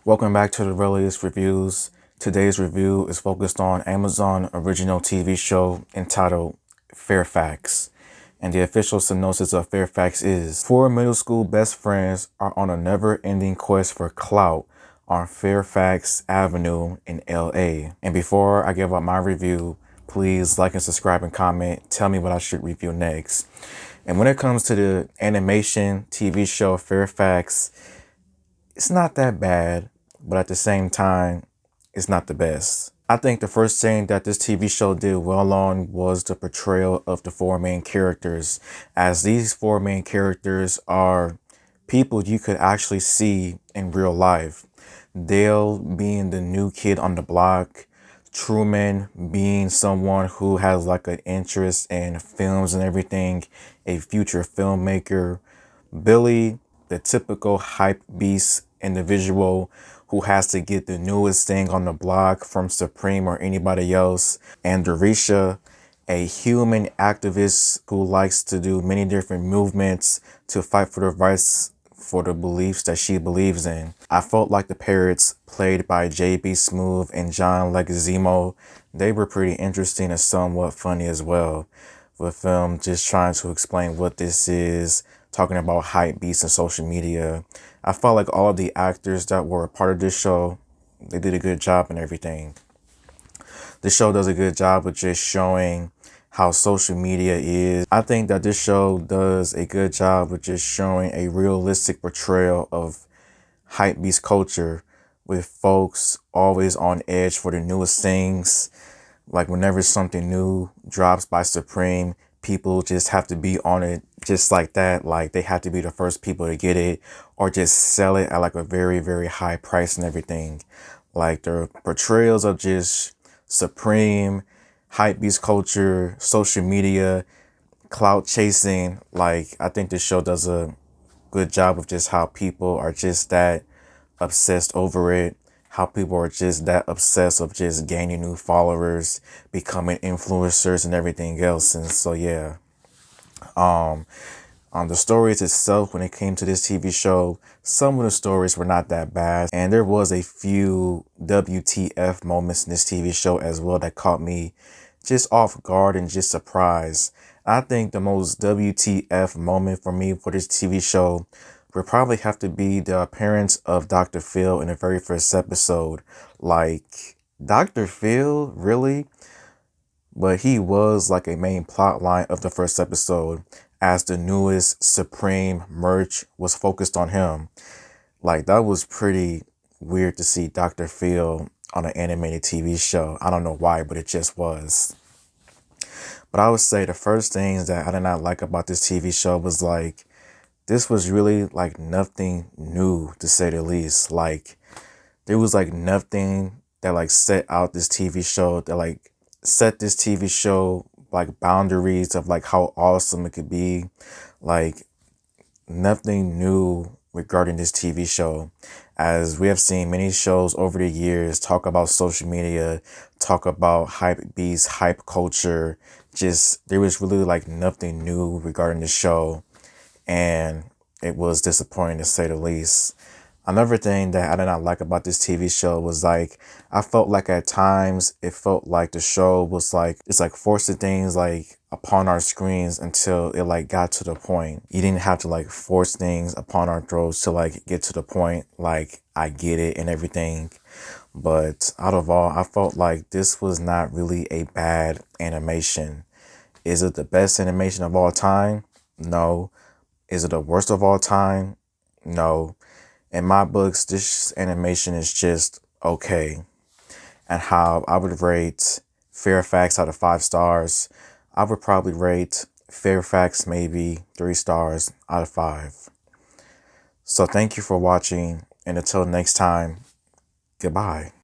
Welcome back to the Relius Reviews. Today's review is focused on Amazon original TV show entitled Fairfax. And the official synopsis of Fairfax is: four middle school best friends are on a never-ending quest for clout on Fairfax Avenue in LA. And before I give up my review, please like and subscribe and comment. Tell me what I should review next. And when it comes to the animation TV show Fairfax, it's not that bad, but at the same time, it's not the best. I think the first thing that this TV show did well on was the portrayal of the four main characters, as these four main characters are people you could actually see in real life. Dale being the new kid on the block, Truman being someone who has like an interest in films and everything, a future filmmaker, Billy, the typical hype beast individual who has to get the newest thing on the block from Supreme or anybody else, and Dorisha, a human activist who likes to do many different movements to fight for the rights for the beliefs that she believes in. I felt like the parrots, played by J.B. Smoove and John Leguizamo, they were pretty interesting and somewhat funny as well, with them just trying to explain what this is, talking about hype beasts and social media. I felt like all of the actors that were a part of this show, they did a good job and everything. This show does a good job of just showing how social media is. I think that this show does a good job of just showing a realistic portrayal of hype beast culture, with folks always on edge for the newest things. Like whenever something new drops by Supreme, people just have to be on it just like that. Like they have to be the first people to get it or just sell it at like a very, very high price and everything. Like the portrayals of just Supreme, hype beast culture, social media, clout chasing. Like I think this show does a good job of just how people are just that obsessed over it, how people are just that obsessed of just gaining new followers, becoming influencers and everything else. And so yeah, the stories itself, when it came to this TV show, some of the stories were not that bad, and there was a few WTF moments in this TV show as well that caught me just off guard and just surprised. I think the most WTF moment for me for this TV show would probably have to be the appearance of Dr. Phil in the very first episode. Like, Dr. Phil, really? But he was like a main plot line of the first episode, as the newest Supreme merch was focused on him. Like, that was pretty weird to see Dr. Phil on an animated TV show. I don't know why, but it just was. But I would say the first things that I did not like about this TV show was like, this was really like nothing new, to say the least. Like, there was like nothing that like set out this TV show, that like set this TV show like boundaries of like how awesome it could be. Like, nothing new regarding this TV show, as we have seen many shows over the years talk about social media, talk about hype beasts, hype culture. Just, there was really like nothing new regarding the show, and it was disappointing to say the least. Another thing that I did not like about this TV show was like, I felt like at times it felt like the show was like, it's like forcing things like upon our screens until it like got to the point. You didn't have to like force things upon our throats to like get to the point. Like, I get it and everything. But out of all, I felt like this was not really a bad animation. Is it the best animation of all time? No. Is it the worst of all time? No. In my books, this animation is just okay. And how I would rate Fairfax out of 5 stars, I would probably rate Fairfax maybe 3 stars out of 5. So thank you for watching, and until next time, goodbye.